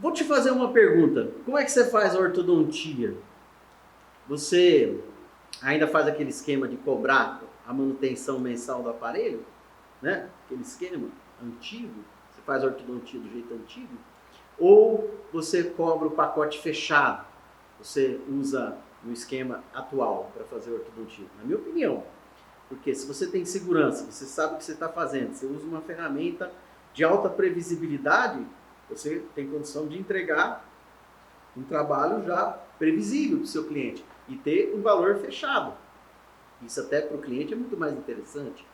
Vou te fazer uma pergunta. Como é que você faz a ortodontia? Você ainda faz aquele esquema de cobrar a manutenção mensal do aparelho? Né? Aquele esquema antigo? Você faz a ortodontia do jeito antigo? Ou você cobra o pacote fechado? Você usa o esquema atual para fazer a ortodontia? Na minha opinião. Porque se você tem segurança, você sabe o que você está fazendo, você usa uma ferramenta de alta previsibilidade, você tem condição de entregar um trabalho já previsível para o seu cliente e ter um valor fechado. Isso até para o cliente é muito mais interessante.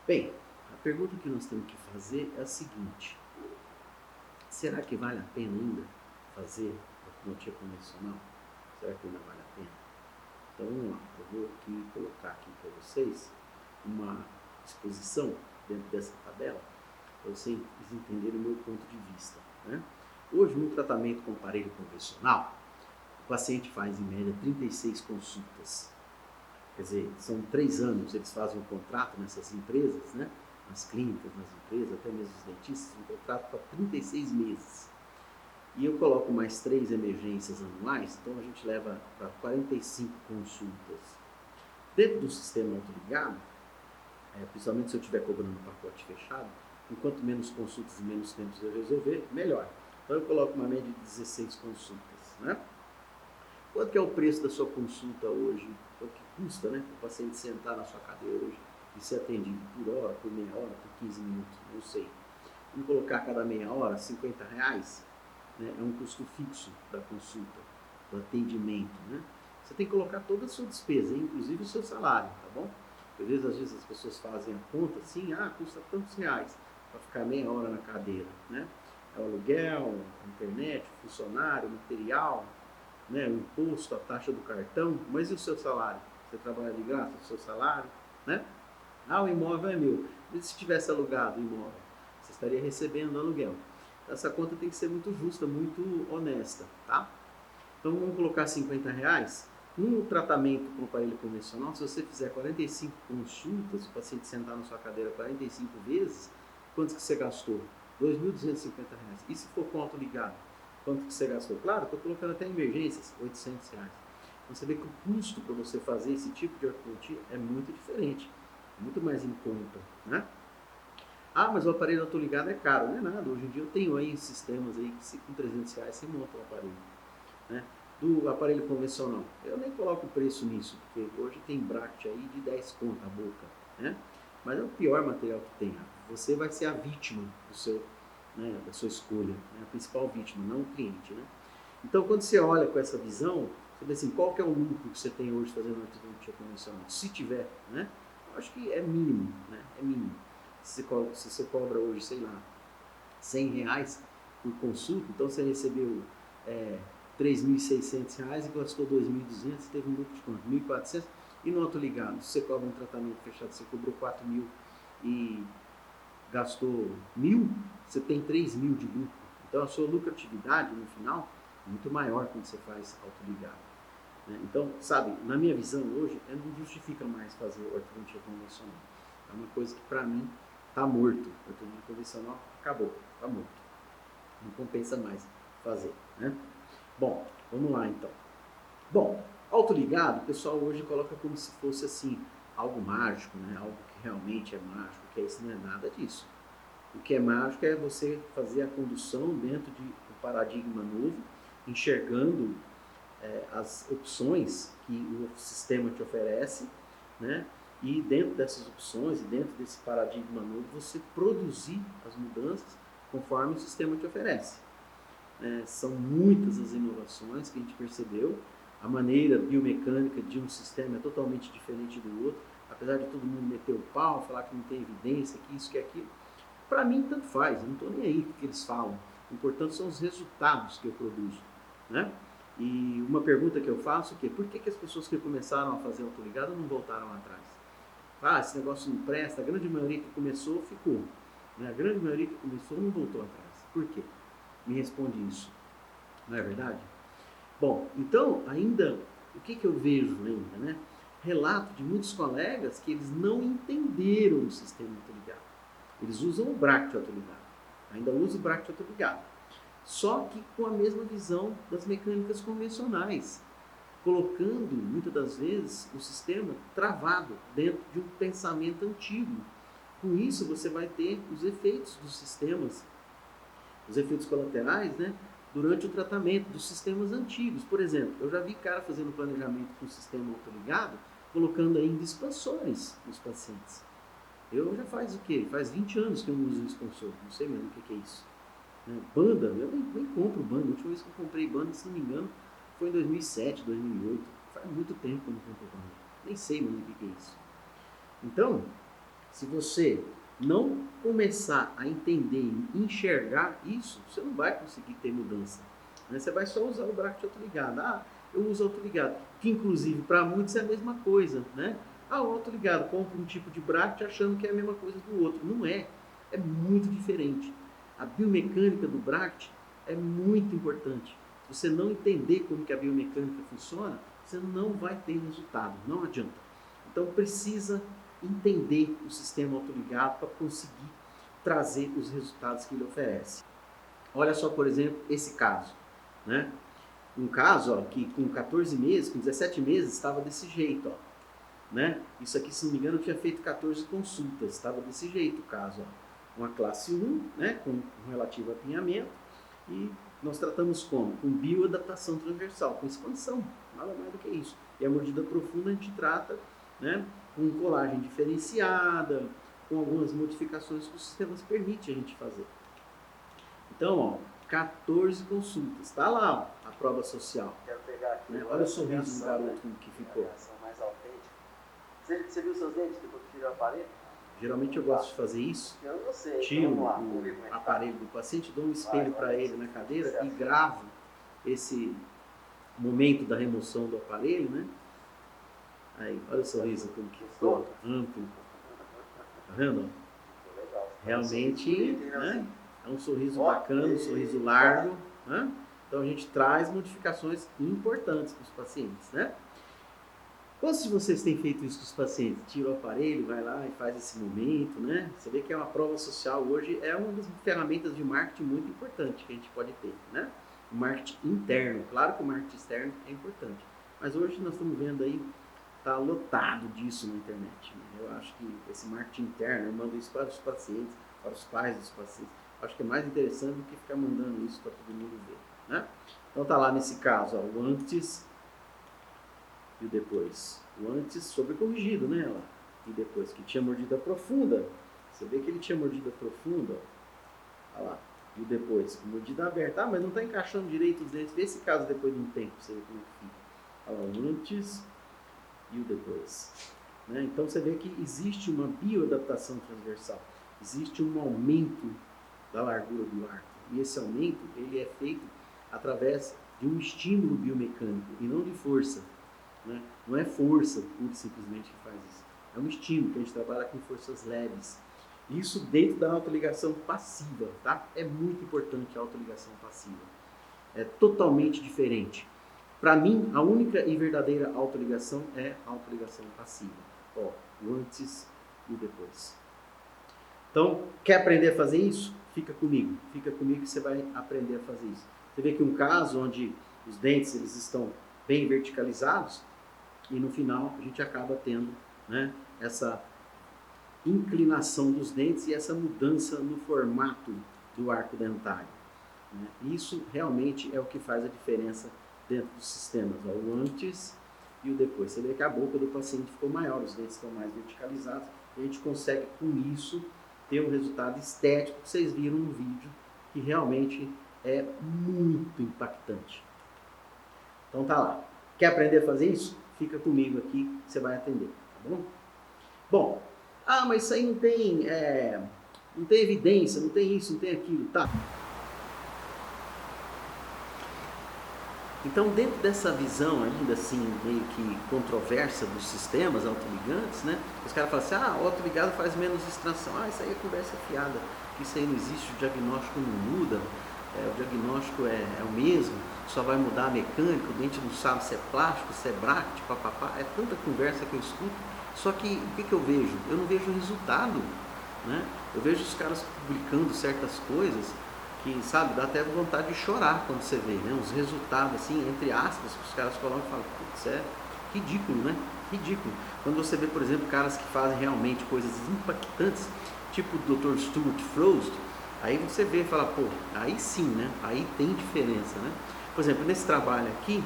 Bem, a pergunta que nós temos que fazer é a seguinte: será que vale a pena ainda fazer a ortodontia convencional? Será que ainda vale a pena? Então vamos lá, eu vou aqui colocar aqui para vocês uma exposição dentro dessa tabela para vocês entenderem o meu ponto de vista. Né? Hoje, no tratamento com aparelho convencional, o paciente faz em média 36 consultas. Quer dizer, são 3 anos, eles fazem um contrato nessas empresas, né? Nas clínicas, nas empresas, até mesmo os dentistas, um contrato para 36 meses. E eu coloco mais 3 emergências anuais, então a gente leva para 45 consultas. Dentro do sistema autoligado, principalmente se eu estiver cobrando um pacote fechado, enquanto menos consultas e menos tempo eu resolver, melhor. Então eu coloco uma média de 16 consultas. Né? Quanto que é o preço da sua consulta hoje? Quanto que custa, né, o paciente sentar na sua cadeira hoje e ser atendido por hora, por meia hora, por 15 minutos? Não sei. Vamos colocar a cada meia hora R$50, né? É um custo fixo da consulta, do atendimento. Né? Você tem que colocar toda a sua despesa, inclusive o seu salário, tá bom? Às vezes as pessoas fazem a conta assim, custa tantos reais para ficar meia hora na cadeira, né? É o aluguel, a internet, o funcionário, o material, né? O imposto, a taxa do cartão, mas e o seu salário? Você trabalha de graça, o seu salário, né? O imóvel é meu. E se tivesse alugado o imóvel, você estaria recebendo aluguel. Essa conta tem que ser muito justa, muito honesta, tá? Então vamos colocar R$50. No tratamento com aparelho convencional, se você fizer 45 consultas, o paciente sentar na sua cadeira 45 vezes, quanto que você gastou? R$2.250. E se for com autoligado, quanto que você gastou? Claro, estou colocando até emergências, R$800. Então você vê que o custo para você fazer esse tipo de ortodontia é muito diferente, é muito mais em conta, né? Mas o aparelho autoligado é caro. Não é nada, hoje em dia eu tenho aí sistemas aí que com R$300 você monta o aparelho, né? Do aparelho convencional, eu nem coloco preço nisso, porque hoje tem bracket aí de 10 conto a boca, né? Mas é o pior material que tem. Você vai ser a vítima do seu, né, da sua escolha, né? A principal vítima, não o cliente, né? Então, quando você olha com essa visão, você vê assim, qual que é o lucro que você tem hoje fazendo ortodontia convencional? Se tiver, né? Eu acho que é mínimo, né? É mínimo. Se você cobra hoje, sei lá, R$100 por consulta, então você recebeu R$3.600 e gastou R$2.200, você teve um lucro de quanto? R$1.400. E no autoligado, se você cobra um tratamento fechado, você cobrou R$4.000 e gastou R$1.000, você tem R$3.000 de lucro. Então a sua lucratividade no final é muito maior quando você faz autoligado, né? Então, sabe, na minha visão hoje, não justifica mais fazer ortodontia convencional. É uma coisa que para mim está morto. Ortodontia convencional acabou, está morto. Não compensa mais fazer, né? Bom, vamos lá então. Bom, autoligado, o pessoal hoje coloca como se fosse assim, algo mágico, né? Algo que realmente é mágico, que isso não é nada disso. O que é mágico é você fazer a condução dentro de um paradigma novo, enxergando as opções que o sistema te oferece, né? E dentro dessas opções e dentro desse paradigma novo, você produzir as mudanças conforme o sistema te oferece. São muitas as inovações que a gente percebeu. A maneira biomecânica de um sistema é totalmente diferente do outro, apesar de todo mundo meter o pau, falar que não tem evidência, que isso, que aquilo. Para mim, tanto faz, eu não estou nem aí com o que eles falam. O importante são os resultados que eu produzo, né? E uma pergunta que eu faço é por que as pessoas que começaram a fazer autoligado não voltaram atrás? Esse negócio não presta, a grande maioria que começou ficou, né? A grande maioria que começou não voltou atrás. Por quê? Me responde isso, não é verdade? Bom, então, ainda, o que eu vejo ainda, né? Relato de muitos colegas que eles não entenderam o sistema autoligado. Eles usam o bracket autoligado, ainda usa o bracket autoligado. Só que com a mesma visão das mecânicas convencionais, colocando, muitas das vezes, o sistema travado dentro de um pensamento antigo. Com isso, você vai ter os efeitos dos sistemas, os efeitos colaterais, né, durante o tratamento dos sistemas antigos. Por exemplo, eu já vi cara fazendo planejamento com o sistema autoligado, colocando ainda expansores nos pacientes. Eu já faz o quê? Faz 20 anos que eu não uso expansor, não sei mesmo o que é isso. Banda, eu nem compro banda. A última vez que eu comprei banda, se não me engano, foi em 2007, 2008. Faz muito tempo que eu não compro banda. Nem sei mais o que é isso. Então, se você não começar a entender e enxergar isso, você não vai conseguir ter mudança. Você vai só usar o bracket autoligado. Ah, eu uso autoligado. Que inclusive para muitos é a mesma coisa, né? Ah, o autoligado, compra um tipo de bracket achando que é a mesma coisa do outro. Não é. É muito diferente. A biomecânica do bracket é muito importante. Se você não entender como que a biomecânica funciona, você não vai ter resultado, não adianta. Então precisa entender o sistema autoligado para conseguir trazer os resultados que ele oferece. Olha só, por exemplo, esse caso, né? Um caso, ó, que com 14 meses, com 17 meses, estava desse jeito, ó, né? Isso aqui, se não me engano, eu tinha feito 14 consultas, estava desse jeito o caso, ó. Uma classe 1, né, com um relativo apinhamento, e nós tratamos como? Com bioadaptação transversal, com expansão, nada mais do que isso. E a mordida profunda a gente trata, né, com colagem diferenciada, com algumas modificações que o sistema permite a gente fazer. Então, ó, 14 consultas, está lá, ó, a prova social. Quero pegar aqui, né? Olha o sorriso do garoto que ficou. Mais autêntica. Você viu seus dentes depois que tirou o aparelho? Geralmente eu gosto de fazer isso. Eu não sei. Tiro Vamos lá, o aparelho do paciente, dou um espelho para ele na cadeira e gravo esse momento da remoção do aparelho, né? Aí, olha o sorriso como que ficou, amplo. Tá vendo? Realmente, né? É um sorriso bacana, um sorriso largo, né? Então a gente traz modificações importantes para os pacientes, né? Quantos de vocês têm feito isso com os pacientes? Tira o aparelho, vai lá e faz esse momento, né? Você vê que é uma prova social hoje, é uma das ferramentas de marketing muito importante que a gente pode ter, né? O marketing interno, claro que o marketing externo é importante, mas hoje nós estamos vendo aí, está lotado disso na internet, né? Eu acho que esse marketing interno, eu mando isso para os pacientes, para os pais dos pacientes, acho que é mais interessante do que ficar mandando isso para todo mundo ver, né? Então tá lá nesse caso, ó, o antes e o depois. O antes sobrecorrigido, né? Ó, e depois que tinha mordida profunda. Você vê que ele tinha mordida profunda, ó. Olha lá. E o depois, com mordida aberta. Ah, mas não está encaixando direito os dentes. Vê esse caso depois de um tempo, você vê como fica. Olha lá, o antes e o depois. Né? Então você vê que existe uma bioadaptação transversal. Existe um aumento da largura do arco. E esse aumento, ele é feito através de um estímulo biomecânico e não de força. Né? Não é força pura e simplesmente que faz isso. É um estímulo que a gente trabalha com forças leves. Isso dentro da autoligação passiva, tá? É muito importante a autoligação passiva. É totalmente diferente. Para mim, a única e verdadeira autoligação é a autoligação passiva. Ó, o antes e o depois. Então, quer aprender a fazer isso? Fica comigo que você vai aprender a fazer isso. Você vê que um caso onde os dentes eles estão bem verticalizados e no final a gente acaba tendo, né, essa inclinação dos dentes e essa mudança no formato do arco dentário. Né? Isso realmente é o que faz a diferença dentro dos sistemas, ó, o antes e o depois. Você vê que a boca do paciente ficou maior, os dentes estão mais verticalizados e a gente consegue com isso ter um resultado estético que vocês viram no vídeo, que realmente é muito impactante. Então tá lá. Quer aprender a fazer isso? Fica comigo aqui, você vai atender, tá bom? Bom, mas isso aí não tem evidência, não tem isso, não tem aquilo, tá? Então, dentro dessa visão ainda assim, meio que controversa dos sistemas autoligantes, né? Os caras falam assim, o autoligado faz menos extração. Isso aí é conversa fiada, isso aí não existe, o diagnóstico não muda, o diagnóstico é o mesmo, só vai mudar a mecânica, o dente não sabe se é plástico, se é bracket, papapá. É tanta conversa que eu escuto, só que o que eu vejo? Eu não vejo resultado, né? Eu vejo os caras publicando certas coisas que, sabe, dá até vontade de chorar quando você vê, né? Os resultados, assim, entre aspas, que os caras colocam e falam, putz, é ridículo, né? Ridículo. Quando você vê, por exemplo, caras que fazem realmente coisas impactantes, tipo o Dr. Stuart Frost, aí você vê e fala, pô, aí sim, né? Aí tem diferença, né? Por exemplo, nesse trabalho aqui,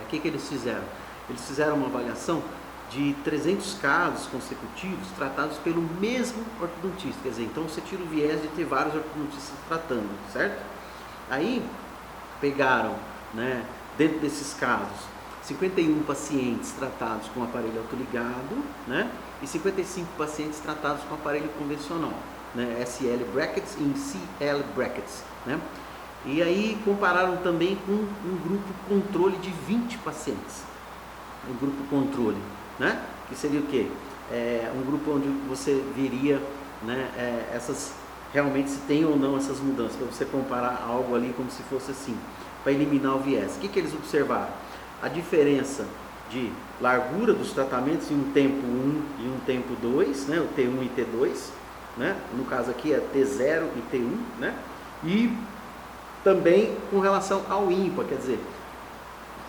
o que eles fizeram? Eles fizeram uma avaliação de 300 casos consecutivos tratados pelo mesmo ortodontista, quer dizer, então você tira o viés de ter vários ortodontistas tratando, certo? Aí pegaram, né, dentro desses casos, 51 pacientes tratados com aparelho autoligado, né, e 55 pacientes tratados com aparelho convencional, né, SL brackets e CL brackets, né? E aí compararam também com um grupo controle de 20 pacientes, um grupo controle, né? Que seria o quê? Um grupo onde você veria, né, essas, realmente se tem ou não essas mudanças, para você comparar algo ali como se fosse assim, para eliminar o viés. O que eles observaram? A diferença de largura dos tratamentos em um tempo 1 e um tempo 2, né, o T1 e T2, né, no caso aqui é T0 e T1, né, e também com relação ao ímpar, quer dizer,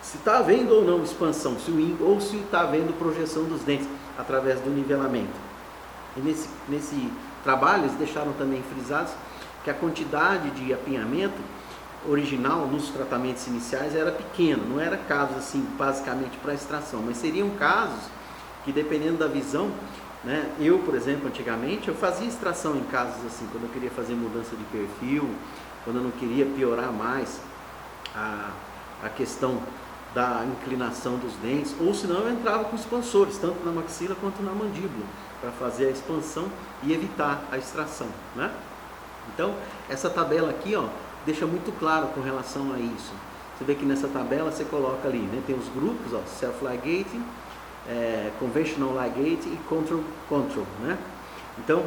se está havendo ou não expansão, se o ímpar, ou se está havendo projeção dos dentes através do nivelamento. E nesse trabalho eles deixaram também frisados que a quantidade de apinhamento original nos tratamentos iniciais era pequena, não era casos assim basicamente para extração, mas seriam casos que, dependendo da visão, né, eu, por exemplo, antigamente eu fazia extração em casos assim, quando eu queria fazer mudança de perfil, quando eu não queria piorar mais a questão da inclinação dos dentes, ou senão eu entrava com expansores, tanto na maxila quanto na mandíbula, para fazer a expansão e evitar a extração, né? Então, essa tabela aqui, ó, deixa muito claro com relação a isso. Você vê que nessa tabela você coloca ali, né, tem os grupos, ó, self-ligating, conventional ligate e control, né? Então,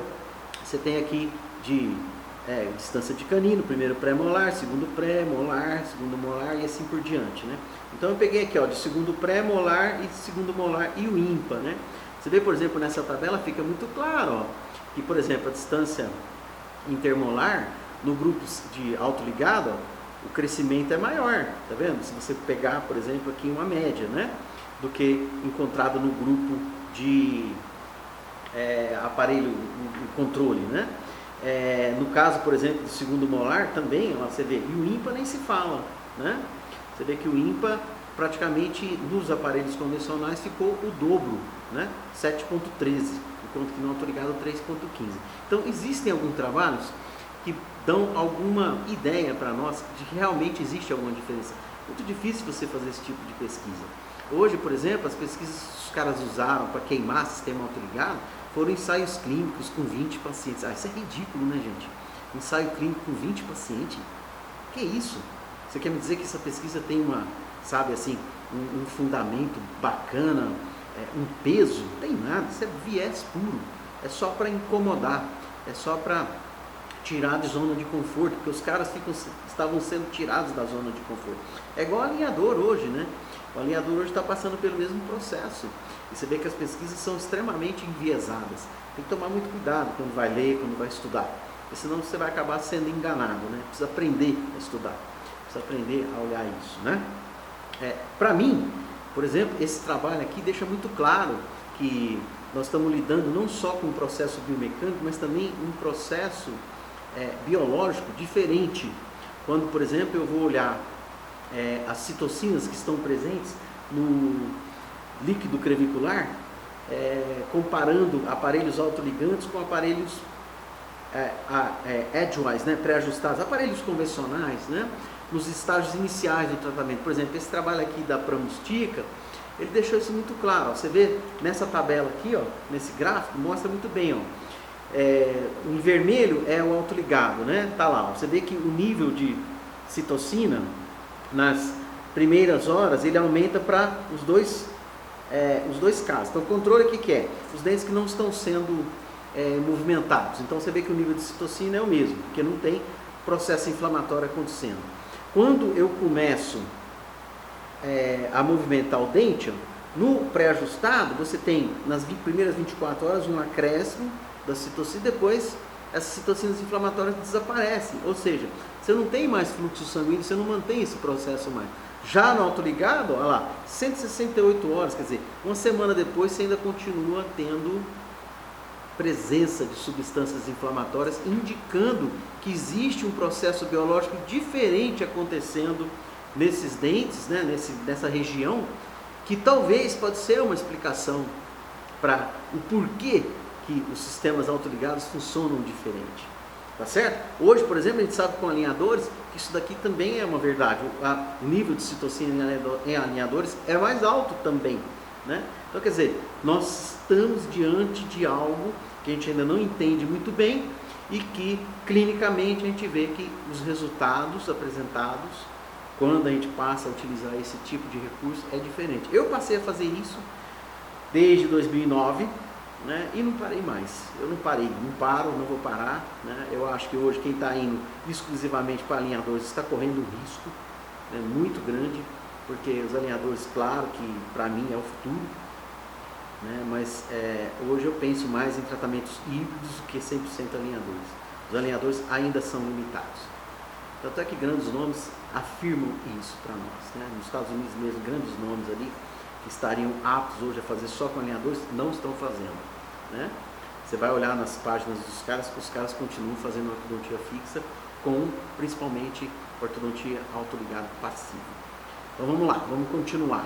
você tem aqui de distância de canino, primeiro pré-molar, segundo pré-molar, segundo molar e assim por diante, né? Então eu peguei aqui, ó, de segundo pré-molar e de segundo molar e o ímpar, né? Você vê, por exemplo, nessa tabela fica muito claro, ó, que, por exemplo, a distância intermolar no grupo de autoligado, ó, o crescimento é maior, tá vendo? Se você pegar, por exemplo, aqui uma média, né, do que encontrado no grupo de aparelho, controle, né? No caso, por exemplo, do segundo molar também, ó, você vê, e o ímpar nem se fala, né? Você vê que o ímpar praticamente nos aparelhos convencionais ficou o dobro, né? 7.13, enquanto que no autoligado 3.15. Então existem alguns trabalhos que dão alguma ideia para nós de que realmente existe alguma diferença. Muito difícil você fazer esse tipo de pesquisa. Hoje, por exemplo, as pesquisas que os caras usaram para queimar sistema autoligado foram ensaios clínicos com 20 pacientes. Isso é ridículo, né, gente? Ensaio clínico com 20 pacientes? Que isso? Você quer me dizer que essa pesquisa tem uma, sabe assim, um fundamento bacana, um peso? Não tem nada, isso é viés puro. É só para incomodar, é só para tirar de zona de conforto, porque os caras estavam sendo tirados da zona de conforto. É igual alinhador hoje, né? O alinhador hoje está passando pelo mesmo processo. E você vê que as pesquisas são extremamente enviesadas. Tem que tomar muito cuidado quando vai ler, quando vai estudar. Porque senão você vai acabar sendo enganado, né? Precisa aprender a estudar. Precisa aprender a olhar isso, né? Para mim, por exemplo, esse trabalho aqui deixa muito claro que nós estamos lidando não só com um processo biomecânico, mas também um processo biológico diferente. Quando, por exemplo, eu vou olhar as citocinas que estão presentes no líquido crevicular, comparando aparelhos autoligantes com aparelhos edgewise, né, pré-ajustados, aparelhos convencionais, né, nos estágios iniciais do tratamento. Por exemplo, esse trabalho aqui da Pramustica, ele deixou isso muito claro. Ó, você vê nessa tabela aqui, ó, nesse gráfico, mostra muito bem, ó, em vermelho é o autoligado, né, tá lá, ó, você vê que o nível de citocina nas primeiras horas ele aumenta para os dois casos. Então o controle aqui que é os dentes que não estão sendo movimentados. Então você vê que o nível de citocina é o mesmo, porque não tem processo inflamatório acontecendo. Quando eu começo a movimentar o dente, ó, no pré-ajustado você tem nas primeiras 24 horas um acréscimo da citocina, depois essas citocinas inflamatórias desaparecem, ou seja, você não tem mais fluxo sanguíneo, você não mantém esse processo mais. Já no autoligado, olha lá, 168 horas, quer dizer, uma semana depois você ainda continua tendo presença de substâncias inflamatórias, indicando que existe um processo biológico diferente acontecendo nesses dentes, né, nessa região, que talvez pode ser uma explicação para o porquê que os sistemas autoligados funcionam diferente. Tá certo? Hoje, por exemplo, a gente sabe com alinhadores que isso daqui também é uma verdade. O nível de citocina em alinhadores é mais alto também, né? Então, quer dizer, nós estamos diante de algo que a gente ainda não entende muito bem e que clinicamente a gente vê que os resultados apresentados, quando a gente passa a utilizar esse tipo de recurso, é diferente. Eu passei a fazer isso desde 2009, né, e não parei mais. Eu não parei, não paro, não vou parar, né? Eu acho que hoje quem está indo exclusivamente para alinhadores está correndo um risco, né, muito grande, porque os alinhadores, claro que para mim é o futuro, né, mas hoje eu penso mais em tratamentos híbridos do que 100% alinhadores. Os alinhadores ainda são limitados. Tanto é que grandes nomes afirmam isso para nós, né? Nos Estados Unidos mesmo, grandes nomes ali que estariam aptos hoje a fazer só com alinhadores, não estão fazendo, né? Você vai olhar nas páginas dos caras, os caras continuam fazendo ortodontia fixa, com principalmente ortodontia autoligada passiva. Então vamos lá, vamos continuar.